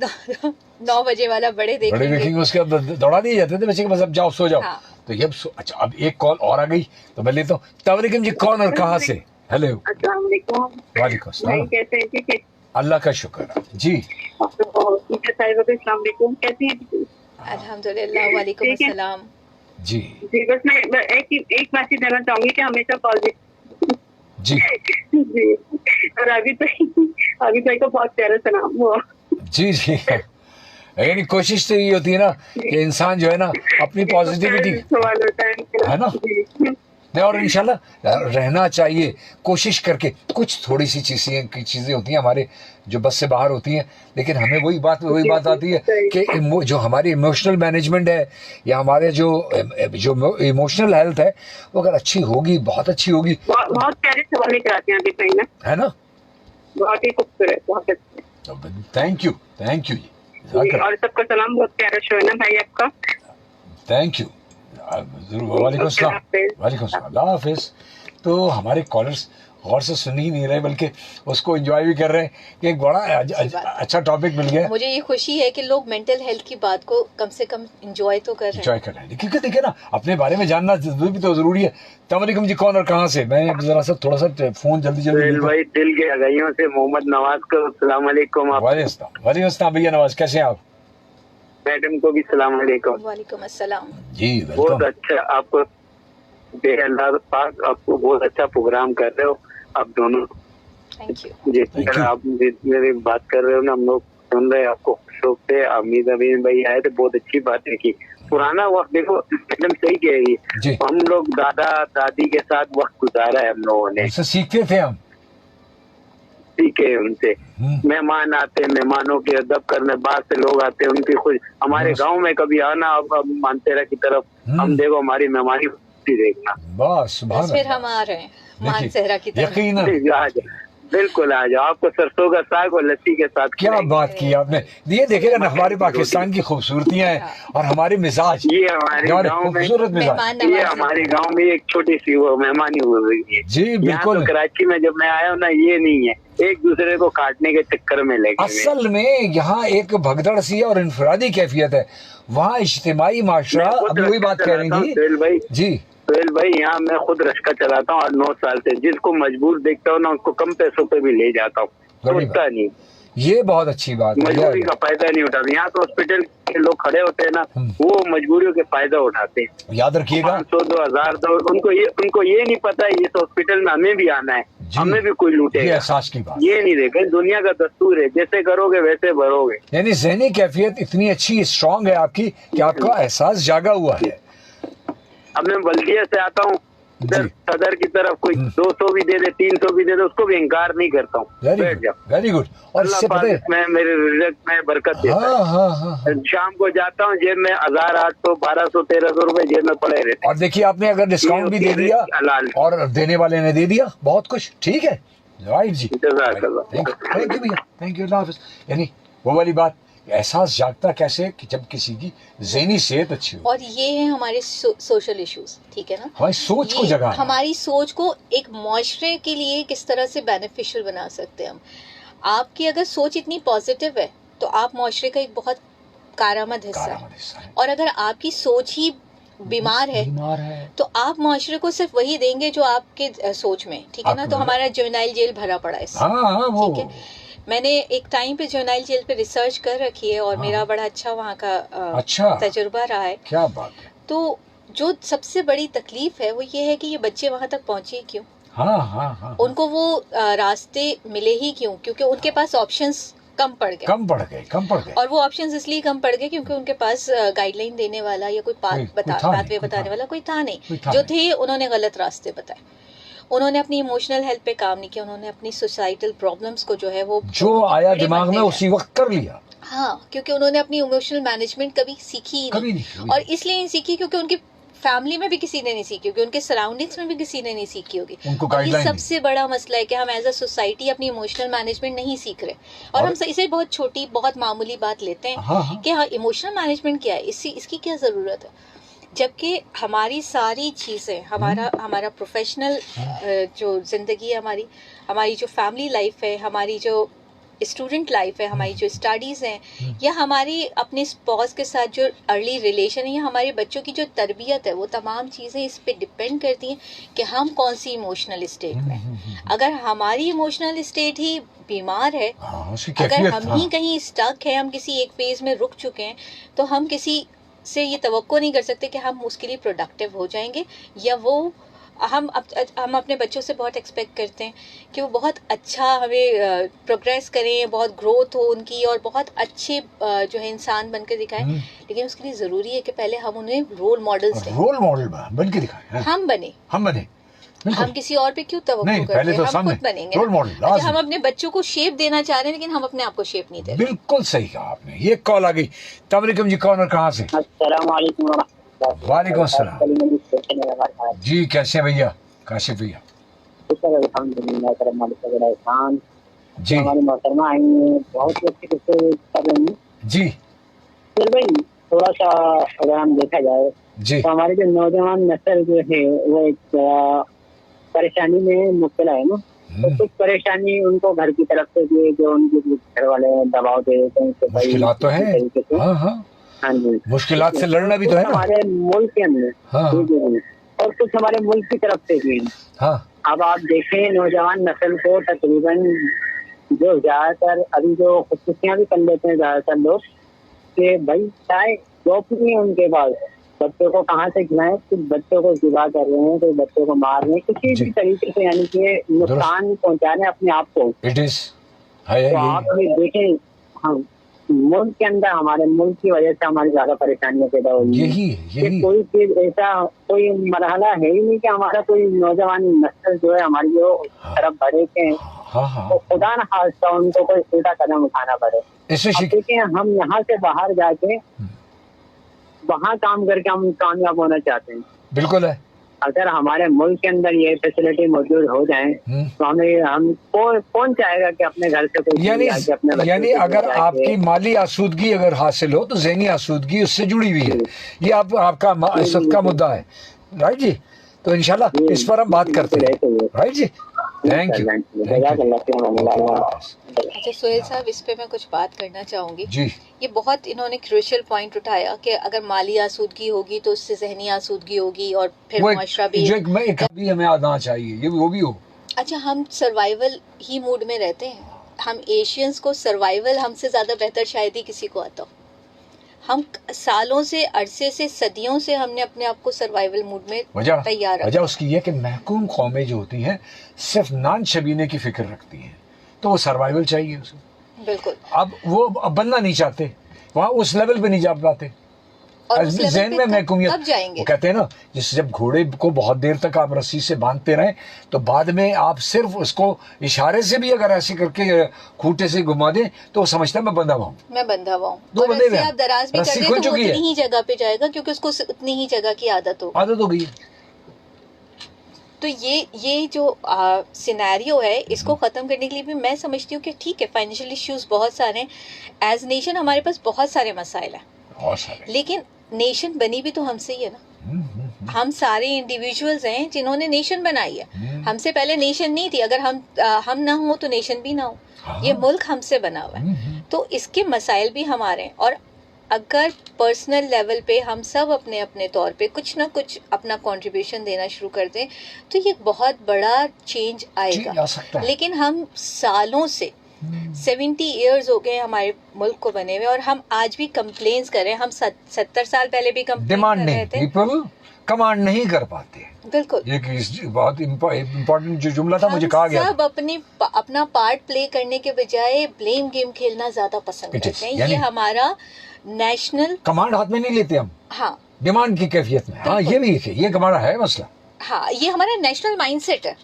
S2: 9 बजे वाला बड़े देखेंगे,
S1: उसके बाद दौड़ा दिए जाते थे बच्चे के, बस अब जाओ सो जाओ। तो ये अच्छा, अब एक कॉल और आ गई तो मैं लेता हूँ। अस्सलाम जी, कौन और कहाँ से? हेलो। वालेकुम सलाम। अल्लाह का शुक्र जी।
S2: अल्हम्दुलिल्लाह। वालेकुम अस्सलाम
S5: जी। बस मैं एक मैसेज देना चाहूंगी कि हमेशा कॉल
S1: जी
S5: जी, और अभी तो बहुत प्यारा सलाम हुआ
S1: जी जी। यानी कोशिश तो ये होती है ना कि इंसान जो है ना अपनी पॉजिटिविटी है ना, और इंशाल्लाह रहना चाहिए कोशिश करके। कुछ थोड़ी सी चीज़ें होती हैं हमारे जो बस से बाहर होती हैं, लेकिन हमें वही बात आती है कि जो हमारी इमोशनल मैनेजमेंट है या हमारे जो इमोशनल हेल्थ है वो अगर अच्छी होगी, बहुत अच्छी होगी।
S5: बहुत प्यारे सवाल लेकर आते हैं अभी ना, है
S1: ना,
S5: बहुत ही खूबसूरत, बहुत अच्छे।
S1: थैंक यू जी,
S5: और सबका सलाम, बहुत प्यारा शो है ना भाई आपका,
S1: थैंक यू। वालेकुम सलाम। अल्लाह हाफिज। तो हमारे कॉलर्स गौर से सुन ही नहीं रहे बल्कि उसको एंजॉय भी कर रहे हैं कि एक बड़ा अच्छा टॉपिक मिल गया।
S2: मुझे ये खुशी है कि लोग मेंटल हेल्थ की बात को कम से कम एंजॉय तो कर रहे हैं,
S1: क्योंकि देखिए ना अपने बारे में जानना भी तो जरूरी है। अस्सलाम जी, कौन और कहाँ से? मैं जरा सा थोड़ा सा फोन जल्दी
S3: भाई दिल के अगाइयों से मोहम्मद नवाज को अस्सलाम वालेकुम।
S1: वालेकुम अस्सलाम भैया नवाज, कैसे हैं आप?
S3: मैडम को भी सलाम वालेकुम।
S2: वालेकुम अस्सलाम
S1: जी,
S3: बहुत अच्छा। आपको अल्लाह पाक आपको बहुत अच्छा प्रोग्राम कर रहे हो आप दोनों।
S2: Thank you.
S3: जिस
S1: Thank
S3: तरह
S1: you.
S3: आप जितने बात कर रहे हो ना, हम लोग सुन रहे हैं आपको, शौक से। अमीद अमीन भाई आए थे, बहुत अच्छी बात है कि पुराना वक्त देखो एकदम सही कह रही
S1: जी।
S3: है। हम लोग दादा दादी के साथ वक्त गुजारा है हम लोगों ने,
S1: उनसे सीखते थे हम।
S3: सीखे उनसे। मेहमान आते, मेहमानों के अदब करने, बाहर से लोग आते, उनकी खुश। हमारे
S1: बस।
S3: गांव में कभी आना, अब मानतेरा की तरफ हम देखो, हमारी मेहमानी देखना।
S1: बस सुभान
S2: बस फिर
S1: अल्लाह।
S2: हम आ रहे हैं
S1: देखिए,
S2: मानसेहरा की तरफ।
S1: यकीनन।
S3: आ जाओ, बिल्कुल आ जाओ। आपको सरसों का साग और लस्सी के साथ
S1: क्या
S3: खिलाएंगे।
S1: बात की आपने। ये देखेगा ना हमारे पाकिस्तान की खूबसूरतियां हैं और हमारे मिजाज,
S3: ये हमारे गांव में,
S1: खूबसूरत मिजाज।
S2: मेहमान
S3: ये
S2: नवाजी।
S3: हमारे गांव में एक छोटी सी वो मेहमानी हो रही है।
S1: जी
S3: यहाँ
S1: बिल्कुल।
S3: तो कराची में जब मैं आया हूँ ना, ये नहीं है, एक दूसरे को काटने के चक्कर में लगे हुए।
S1: असल में यहाँ एक भगदड़ सी और इनफरादी कैफियत है, वहाँ इज्तिमाई माशरा।
S3: मैं खुद
S1: अभी वही बात कह रही
S3: चलाता हूँ, सोहेल भाई।
S1: थी जी।
S3: सोहेल भाई, यहाँ मैं खुद रश्का चलाता हूँ और 9 साल से। जिसको मजबूर देखता हूँ ना, उसको कम पैसों पे भी ले जाता हूँ,
S1: बड़ी
S3: सोचता
S1: बात।
S3: नहीं,
S1: ये बहुत अच्छी बात है।
S3: मजबूरी का फायदा नहीं उठाते। यहाँ तो हॉस्पिटल के लोग खड़े होते हैं ना, वो मजबूरियों के फायदा उठाते हैं।
S1: याद रखिएगा।
S3: 500 2000 दो, उनको ये नहीं पता है इस हॉस्पिटल में हमें भी आना है,
S1: जी।
S3: हमें भी कोई
S1: ये
S3: लूटेगा।
S1: एहसास की बात।
S3: ये नहीं देखे, दुनिया का दस्तूर है, जैसे करोगे वैसे भरोगे।
S1: यानी ज़हनी कैफियत इतनी अच्छी स्ट्रांग है आपकी कि आपका एहसास जागा हुआ है।
S3: अब मैं बल्दिया से आता हूँ, इधर
S1: जी।
S3: सदर की तरफ कोई 200 भी दे दे, 300 भी दे दे, उसको भी इनकार नहीं करता हूँ। बैठ जाओ,
S1: वेरी गुड। और
S3: अल्लाह
S1: इससे
S3: पाक
S1: पता है,
S3: इसमें मेरे रिज़्क में बरकत देता है।
S1: हाँ।
S3: शाम को जाता हूँ, जेब में 1000 800 1200 1300 रुपए जेब में पड़े रहते हैं।
S1: और देखिए आपने अगर डिस्काउंट भी दे दिया
S3: हलाल।
S1: और देने वाले ने दे दिया, बहुत कुछ ठीक है। राइट जी।
S3: जज़ाकल्लाह।
S1: थैंक यू भैया, थैंक यू, अल्लाह हाफिज़। यानी वो वाली बात, एहसास जागता कैसे कि जब किसी की ज़हनी सेहत अच्छी हो।
S2: और ये है हमारे सोशल इश्यूज, ठीक है ना।
S1: हमारी सोच को
S2: ये
S1: जगाना।
S2: हमारी सोच को एक मुआशरे के लिए किस तरह से बेनिफिशियल बना सकते हैं हम। आपकी अगर सोच इतनी पॉजिटिव है तो आप मुआशरे का एक बहुत कारआमद हिस्सा है। और अगर आपकी सोच ही बीमार है तो आप मुआशरे को सिर्फ वही देंगे जो आपके सोच में, ठीक है ना। तो हमारा जुवेनाइल जेल भरा पड़ा है इससे,
S1: वो
S2: ठीक है। मैंने एक टाइम पे जुवेनाइल जेल पे रिसर्च कर रखी है और मेरा बड़ा अच्छा वहाँ का
S1: अच्छा
S2: तजुर्बा रहा है।
S1: क्या बात है।
S2: तो जो सबसे बड़ी तकलीफ है वो ये है कि ये बच्चे वहाँ तक पहुँचे क्यों।
S1: हाँ।
S2: उनको वो रास्ते मिले ही क्यों, क्योंकि उनके पास ऑप्शंस कम पड़ गए। और वो ऑप्शंस इसलिए कम पड़ गए क्योंकि उनके पास गाइडलाइन देने वाला या कोई पाथवे बताने वाला कोई था नहीं। जो थे उन्होंने गलत रास्ते बताए, उन्होंने अपनी इमोशनल हेल्थ पे काम नहीं किया, उन्होंने अपनी सोसाइटल प्रॉब्लम्स को जो है वो
S1: जो आया दिमाग में उसी वक्त कर लिया।
S2: हाँ, क्योंकि उन्होंने अपनी इमोशनल मैनेजमेंट कभी सीखी ही नहीं। और इसलिए नहीं सीखी क्योंकि उनकी फैमिली में भी किसी ने नहीं सीखी होगी, उनके सराउंडिंग्स में भी किसी ने नहीं सीखी होगी। और ये सबसे बड़ा मसला है कि हम एज अ सोसाइटी अपनी इमोशनल मैनेजमेंट नहीं सीख रहे। और हम इसे बहुत छोटी, बहुत मामूली बात लेते हैं कि हाँ इमोशनल मैनेजमेंट क्या है, इसकी क्या ज़रूरत है। जबकि हमारी सारी चीज़ें, हमारा प्रोफेशनल जो ज़िंदगी है, हमारी जो फैमिली लाइफ है, हमारी जो स्टूडेंट लाइफ है, हमारी जो स्टडीज़ हैं, या हमारी अपने स्पॉस के साथ जो अर्ली रिलेशन है, या हमारे बच्चों की जो तरबियत है, वो तमाम चीज़ें इस पे डिपेंड करती हैं कि हम कौन सी इमोशनल स्टेट में। अगर हमारी इमोशनल स्टेट ही बीमार है, अगर हम ही कहीं स्टक है, हम किसी एक फेज में रुक चुके हैं, तो हम किसी से ये तवक्को नहीं कर सकते कि हम उसके लिए प्रोडक्टिव हो जाएंगे, या वो हम अपने बच्चों से बहुत एक्सपेक्ट करते हैं कि वो बहुत अच्छा हमें प्रोग्रेस करें, बहुत ग्रोथ हो उनकी और बहुत अच्छे जो है इंसान बनकर दिखाएं। लेकिन उसके लिए ज़रूरी है कि पहले हम उन्हें रोल मॉडल
S1: बन के दिखाएं।
S2: हम बने हम किसी और पे क्यों तवक्को करते हैं, हम खुद बनेंगे।
S1: Role model.
S2: हम अपने बच्चों को शेप देना चाह रहे हैं लेकिन हम अपने आप को शेप नहीं दे रहे।
S1: बिल्कुल सही कहा आपने। ये कॉल आ गई। तबरिकम जी, कौन और कहाँ से? वालेकुम अस्सलाम जी, कैसे हैं भैया? काशिफ भैया जी,
S4: हमारी मोहतरमा आई है, बहुत अच्छे से कर रही है
S1: जी।
S4: फिर भाई थोड़ा सा अगर हम देखा जाए
S1: जी,
S4: तो हमारी जो नौजवान नस्ल जो है वो एक परेशानी में मुब्तला है ना। तो कुछ परेशानी उनको घर की तरफ से भी, जो उनके घर वाले दबाव दे देते हैं,
S1: मुश्किलात तो है।
S4: हाँ जी,
S1: मुश्किलात से लड़ना भी तो है ना
S4: हमारे मुल्क के अंदर। और कुछ हमारे मुल्क की तरफ से भी। अब आप देखें नौजवान नस्ल को तकरीबन जो ज्यादातर अभी जो खुदकुशियां भी कर लेते हैं ज्यादातर लोग, कि भाई चाहे जॉब नहीं है उनके पास, बच्चों को कहाँ से खिलाएं, कुछ बच्चों को जिबा कर रहे हैं, कोई बच्चों को मार रहे हैं, किसी
S1: जी।
S4: भी तरीके से, यानी कि नुकसान पहुंचा रहे हैं अपने आप को।
S1: इट इज है
S4: तो आप अभी देखें, हम मुल्क के अंदर, हमारे मुल्क की वजह से हमारी ज्यादा परेशानियां पैदा हो रही हैं।
S1: यही
S4: कोई चीज ऐसा कोई मरहला है ही नहीं कि हमारा कोई नौजवान नस्ल जो है हमारी जो तरफ बढ़े के,
S1: हाँ
S4: तो खुदा न खास्ता उनको कोई उल्टा कदम उठाना पड़े।
S1: इससे
S4: अब देखिए, हम यहाँ से बाहर जाके वहाँ काम करके हम कामयाब होना चाहते हैं।
S1: बिल्कुल है।
S4: अगर हमारे मुल्क के अंदर ये फैसिलिटी मौजूद हो जाए तो हम कौन चाहेगा कि अपने घर से कोई
S1: यानी
S4: आके अपने बच्चों
S1: यानी
S4: को
S1: अगर
S4: जाके-
S1: आपकी माली आसूदगी अगर हासिल हो तो ज़हनी आसूदगी उससे जुड़ी हुई है। ये आपका इज्जत का मुद्दा है, राइट जी। तो इंशाल्लाह इस पर हम बात करते हैं, राइट जी। Thank you.
S2: अच्छा सोहेल साहब, इस पे मैं कुछ बात करना चाहूँगी
S1: जी।
S2: ये बहुत इन्होंने क्रूशियल पॉइंट उठाया कि अगर माली आसूदगी होगी तो उससे जहनी आसूदगी होगी और फिर
S1: वो
S2: मुआशरा भी।
S1: जो एक भी हमें आना चाहिए, ये वो भी हो।
S2: अच्छा, हम सर्वाइवल ही मूड में रहते हैं। हम एशियंस को सर्वाइवल हमसे ज़्यादा बेहतर शायद ही किसी को आता हो। हम सालों से, अरसे से, सदियों से हमने अपने आप को सर्वाइवल मूड में तैयार
S1: वजह उसकी ये कि महकूम कौमें जो होती हैं सिर्फ नान शबीने की फिक्र रखती हैं, तो वो सर्वाइवल चाहिए उसे।
S2: बिल्कुल।
S1: अब वो बनना नहीं चाहते, वहाँ उस लेवल पे नहीं जा पाते।
S2: और उस लेवल
S1: ज़हन
S2: पे
S1: में
S2: कब
S1: महकूमियत,
S2: जाएंगे?
S1: वो कहते हैं ना, जैसे जब घोड़े को बहुत देर तक आप रस्सी से बांधते रहें तो बाद में आप सिर्फ उसको इशारे से भी अगर ऐसे करके खूंटे से घुमा दें तो वो समझता है मैं बंधा हुआ हूँ।
S2: मैं बंधा हुआ हूँ।
S1: दो
S2: और
S1: बंधे हुए
S2: रस्सी
S1: हैं।
S2: आप दराज भी
S1: रस्सी
S2: कर
S1: खुल
S2: दें तो वो
S1: चुकी है।
S2: उतनी ही जगह पे जाएगा क्योंकि उसको उतनी ही जगह की आदत हो।
S1: आदत हो गई है।
S2: तो ये जो सिनेरियो है, इसको ख़त्म करने के लिए भी मैं समझती हूँ कि ठीक है, फाइनेंशियल इश्यूज बहुत सारे हैं। एज नेशन हमारे पास बहुत सारे मसाइल हैं,
S1: बहुत सारे।
S2: लेकिन नेशन बनी भी तो हमसे ही है ना। हम सारे इंडिविजुअल्स हैं जिन्होंने नेशन बनाई है। हमसे पहले नेशन नहीं थी। अगर हम ना हो तो नेशन भी ना हो।
S1: हाँ।
S2: ये मुल्क हमसे बना हुआ है, तो इसके मसाइल भी हमारे हैं। और अगर पर्सनल लेवल पे हम सब अपने अपने तौर पे कुछ ना कुछ अपना कंट्रीब्यूशन देना शुरू कर दें तो ये बहुत बड़ा चेंज आएगा।
S1: आ सकता है।
S2: लेकिन हम सालों से 70 इयर्स हो गए हमारे मुल्क को बने हुए, और हम आज भी कंप्लेन्स कर रहे हैं। हम 70 साल पहले भी कंप्लेन
S1: डिमांड
S2: कर रहे
S1: नहीं,
S2: थे।
S1: पीपल कमांड नहीं कर पाते।
S2: बिल्कुल।
S1: ये बहुत इम्पोर्टेंट जो जुमला था मुझे कहा गया
S2: सब अपना पार्ट प्ले करने के बजाय ब्लेम गेम खेलना ज्यादा पसंद करते हैं। ये हमारा नेशनल
S1: कमांड हाथ में नहीं लेते हम।
S2: हाँ,
S1: डिमांड की कैफियत में। हाँ, ये भी है, ये हमारा है मसला।
S2: हाँ, ये हमारा नेशनल माइंडसेट है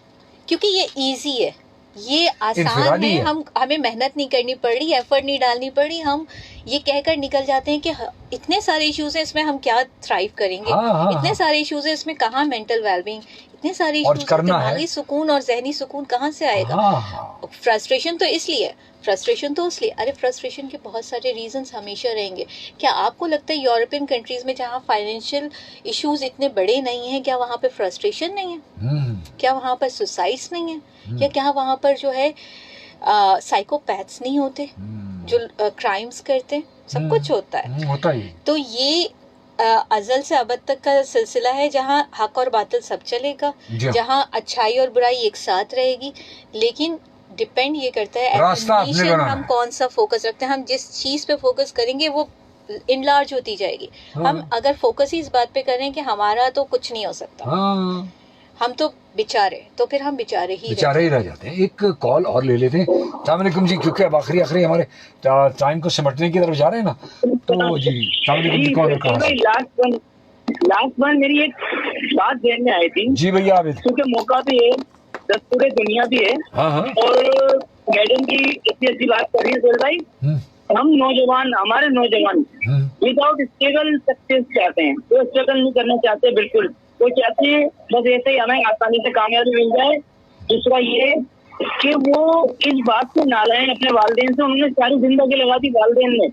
S2: क्योंकि ये इजी है, ये आसान है। हमें मेहनत नहीं करनी पड़ रही, एफर्ट नहीं डालनी पड़ी। हम ये कहकर निकल जाते हैं कि इतने सारे इश्यूज हैं, इसमें हम क्या थ्राइव करेंगे। इतने सारे इश्यूज हैं, इसमें कहाँ मेंटल वेलबींग, इतने सारे इश्यूज, दिमागी सुकून और जहनी सुकून कहाँ से आएगा। फ्रस्ट्रेशन तो इसलिए, अरे फ्रस्ट्रेशन के बहुत सारे रीजंस हमेशा रहेंगे। क्या आपको लगता है यूरोपियन कंट्रीज में जहाँ फाइनेंशियल इश्यूज इतने बड़े नहीं हैं, क्या वहाँ पे फ्रस्ट्रेशन नहीं है? क्या वहाँ पर सुसाइड्स नहीं है? या क्या वहाँ पर जो है साइकोपैथ्स नहीं होते जो क्राइम्स करते हैं? सब कुछ होता है। तो ये अजल से अबद तक का सिलसिला है जहाँ हक और बातिल सब चलेगा, जहाँ अच्छाई और बुराई एक साथ रहेगी। लेकिन डिपेंड ये करता है हम कौन सा फोकस रखते हैं। हम जिस चीज पे फोकस करेंगे वो इनलार्ज होती जाएगी। हम अगर फोकस ही इस बात पे करें कि हमारा तो कुछ नहीं हो सकता, हम तो बेचारे, तो फिर हम बेचारे ही रह
S1: जाते हैं। एक कॉल और ले लेते हैं। अस्सलाम वालेकुम जी, क्योंकि अब आखिरी हमारे टाइम को सिमटने की तरफ जा रहे हैं ना, तो जी अस्सलाम वालेकुम जी। कौन कहाँ?
S4: लास्ट वन मेरी एक बात ध्यान में आई थी
S1: जी भैया।
S4: क्योंकि मौका भी है, दस्तूरे दुनिया भी है। और मैडम की इतनी अच्छी बात कर रही है सोहेल भाई। हम नौजवान, हमारे नौजवान विदाउट स्ट्रगल सक्सेस चाहते हैं। वो स्ट्रगल नहीं करना चाहते बिल्कुल। वो चाहते हैं बस ऐसे ही हमें आसानी से कामयाबी मिल जाए। दूसरा ये कि वो इस बात से नारायण अपने वालिदैन से, उन्होंने सारी जिंदगी लगा दी वालिदैन ने।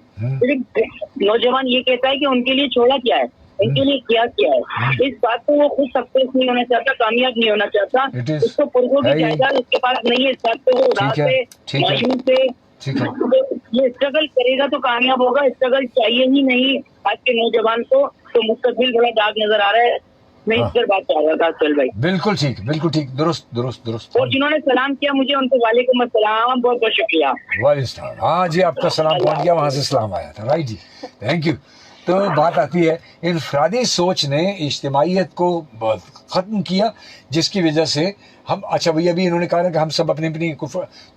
S4: लेकिन नौजवान ये कहता है कि उनके लिए छोड़ा क्या है, उनके लिए क्या है। इस बात को वो खुद सक्सेस नहीं होना चाहता, कामयाब नहीं होना चाहता। उसको पुरखों की जायदाद उसके पास नहीं है, इस बात को वो उदास से, मायूस से ये स्ट्रगल करेगा तो कामयाब होगा। स्ट्रगल चाहिए ही नहीं आज के नौजवान को, तो मुस्तकबिल बड़ा डार्क नजर आ रहा है। मैं इस पर बात कर रहा था सोहेल भाई।
S1: बिल्कुल ठीक, दुरुस्त।
S4: और जिन्होंने सलाम किया मुझे, उनको वालेकुम अस्सलाम, बहुत बहुत शुक्रिया।
S1: हाँ जी, आपका सलाम पहुंच गया, वहां से सलाम आया था, राइट जी। Thank you. तो बात आती है इनफरादी सोच ने इज्तिमाइयत को ख़त्म किया, जिसकी वजह से हम, अच्छा भैया अभी इन्होंने कहा कि हम सब अपनी अपनी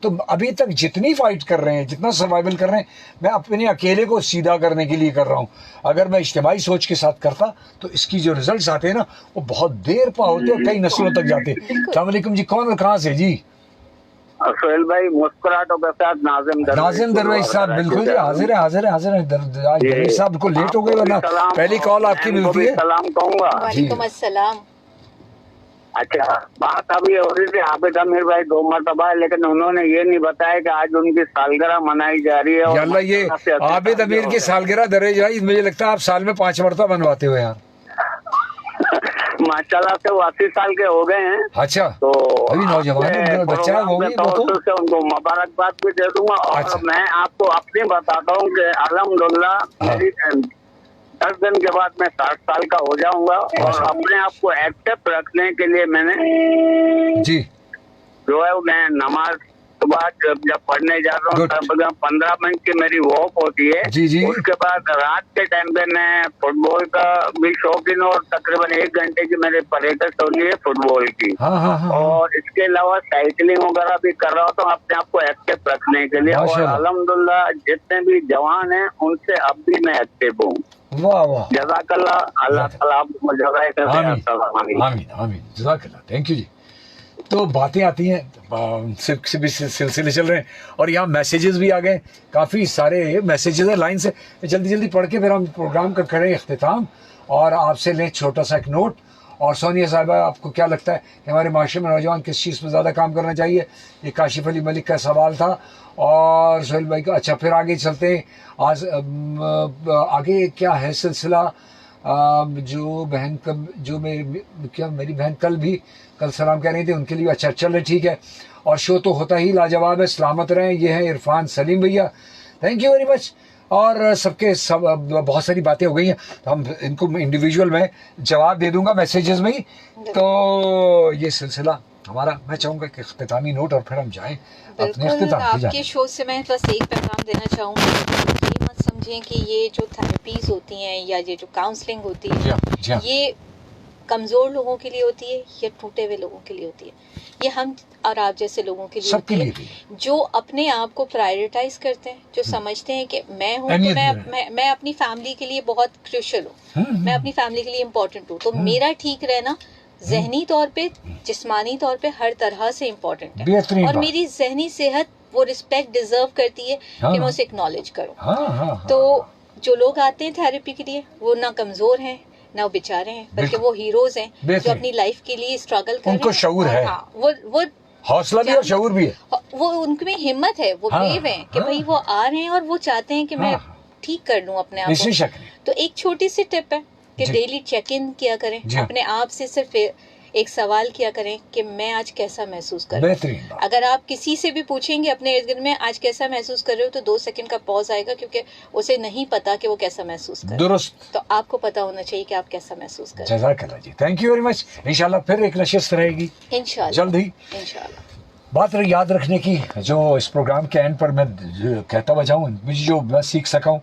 S1: तो अभी तक जितनी फाइट कर रहे हैं, जितना सर्वाइवल कर रहे हैं, मैं अपने अकेले को सीधा करने के लिए कर रहा हूँ। अगर मैं इज्तिमाई सोच के साथ करता तो इसकी जो रिजल्ट्स आते हैं ना, वो बहुत देर पा होते और कई नस्लों तक जाते। अस्सलाम वालेकुम जी, कौन और कहाँ से जी?
S6: सोहेल भाई मुस्कुराहटों के साथ
S1: नाजिम दरवेश साहब, बिल्कुल जी, हाजिर है दरवेश साहब को लेट हो गए, वरना पहली कॉल आपकी मिलती है।
S6: सलाम कहूँगा।
S2: वालेकुम अस्सलाम।
S6: अच्छा, बात अभी हो रही थी आबिद अमीर भाई 2 मरतबा, लेकिन उन्होंने ये नहीं बताया कि आज उनकी सालगिरह मनाई जा रही है। और
S1: अल्लाह, ये आबिद अमीर की सालगिरह दरवेश भाई, मुझे लगता है आप साल में 5 मरतबा बनवाते हो यार।
S6: माशाल्लाह से वो 80 साल के हो गए हैं।
S1: अच्छा,
S6: तो
S1: अभी नौजवान बच्चा होगी
S6: से उनको मुबारकबाद भी दे दूंगा। और
S1: अच्छा।
S6: मैं आपको अपनी बताता हूँ कि अल्हम्दुलिल्लाह मेरी 10 दिन के बाद मैं 60 साल का हो जाऊंगा। और अपने आप को एक्टिव रखने के लिए मैंने
S1: जी
S6: जो है मैं नमाज सुबह जब पढ़ने जा रहा हूँ तब 15 मिनट की मेरी वॉक होती है।
S1: जी जी।
S6: उसके बाद रात के टाइम पे मैं फुटबॉल का भी शौकीन हूँ और तकरीबन 1 घंटे की मेरी प्रैक्टिस होती है फुटबॉल की।
S1: हाँ।
S6: और इसके अलावा साइकिलिंग वगैरह भी कर रहा हूँ, तो अपने आप को एक्टिव रखने के लिए। और अल्हम्दुलिल्लाह जितने भी जवान हैं उनसे अब भी मैं एक्टिव हूँ।
S1: वाह वाह,
S6: जज़ाकल्लाह, अल्लाह ताला आपको
S1: आमीन आमीन, जज़ाकल्लाह, थैंक यू जी। तो बातें आती हैं, सिलसिले चल रहे हैं और यहाँ मैसेजेस भी आ गए, काफ़ी सारे मैसेजेस हैं लाइन से। जल्दी जल्दी पढ़ के फिर हम प्रोग्राम का करें इख्तिताम। और आपसे लें छोटा सा एक नोट। और सोनिया साहिबा, आपको क्या लगता है कि हमारे माशरे में नौजवान किस चीज़ पर ज़्यादा काम करना चाहिए? ये काशिफ अली मलिक का सवाल था। और सोहेल भाई का, अच्छा फिर आगे चलते हैं। आज आगे क्या है सिलसिला? जो बहन मेरी बहन कल सलाम कह रही थी, उनके लिए अच्छा चल रहे, ठीक है। और शो तो होता ही लाजवाब है, सलामत रहें। ये है इरफान सलीम भैया, थैंक यू वेरी मच। और सबके सब बहुत सारी बातें हो गई हैं, तो हम इनको इंडिविजुअल में जवाब दे दूंगा मैसेजेस में ही। तो ये सिलसिला हमारा, मैं चाहूँगा कि इख्तितामी नोट और फिर हम जाएँ अपने इख्तिताम पे जाएं।
S2: आपके शो से मैं बस एक पैगाम देना चाहूँगी, ये मत समझें कि ये जो थेरेपीज होती हैं या ये जो काउंसलिंग होती है ये कमज़ोर लोगों के लिए होती है या टूटे हुए लोगों के लिए होती है। ये हम और आप जैसे लोगों के लिए होती है, जो अपने आप को प्रायोरिटाइज करते हैं, जो समझते हैं कि मैं हूँ तो मैं अपनी फैमिली के लिए बहुत क्रूशियल हूँ, मैं अपनी फैमिली के लिए इम्पोर्टेंट हूँ, तो मेरा ठीक रहना ज़हनी तौर पे, जिस्मानी तौर पे हर तरह से इम्पोर्टेंट है। और मेरी ज़हनी सेहत वो रिस्पेक्ट डिजर्व करती है कि मैं उसे एक्नॉलेज करूँ। तो जो लोग आते हैं थेरेपी के लिए, वो ना कमज़ोर हैं ना वो बेचारे हैं, बल्कि वो हीरोज हैं जो अपनी लाइफ के लिए स्ट्रगल कर रहे हैं।
S1: उनको शऊर है,
S2: वो हौसला
S1: भी और शऊर भी है,
S2: वो उनमें हिम्मत है, वो ब्रेव हैं कि भाई वो आ रहे हैं और वो चाहते हैं कि मैं ठीक कर लूं अपने आप को। तो एक छोटी सी टिप है कि डेली चेक इन किया करें अपने आप से, सिर्फ एक सवाल किया करें कि मैं आज कैसा महसूस कर रहा हूँ। अगर आप किसी से भी पूछेंगे अपने इर्द गिर्द में आज कैसा महसूस कर रहे हो, तो 2 सेकंड का पॉज आएगा, क्योंकि उसे नहीं पता कि वो कैसा महसूस कर रहा है। तो आपको पता होना चाहिए कि आप कैसा महसूस कर रहे हैं।
S1: जज़ाकल्लाह जी, थैंक यू वेरी मच। इंशाल्लाह फिर एक नशिस्त रहेगी
S2: इंशाल्लाह
S1: जल्द ही
S2: इंशाल्लाह।
S1: बात याद रखने की, जो इस प्रोग्राम के एंड पर मैं कहता हुआ जाऊँ, मुझे जो मैं सीख सका हूँ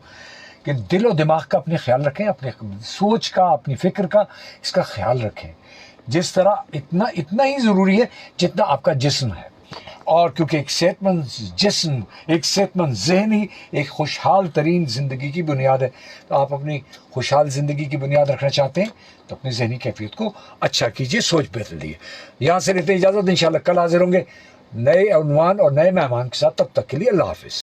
S1: कि दिल और दिमाग का अपने ख्याल रखें, अपने सोच का, अपनी फिक्र का, इसका ख्याल रखें। जिस तरह इतना ही ज़रूरी है जितना आपका जिस्म है। और क्योंकि एक सेहतमंद जिस्म, एक सेहतमंद ज़हन ही एक खुशहाल तरीन ज़िंदगी की बुनियाद है। तो आप अपनी खुशहाल ज़िंदगी की बुनियाद रखना चाहते हैं तो अपनी ज़हनी कैफियत को अच्छा कीजिए, सोच बदलिए। यहाँ से लेते इजाज़त, इंशाल्लाह कल हाजिर होंगे नए उन्वान और नए मेहमान के साथ। तब तक के लिए अल्लाह हाफ़िज़।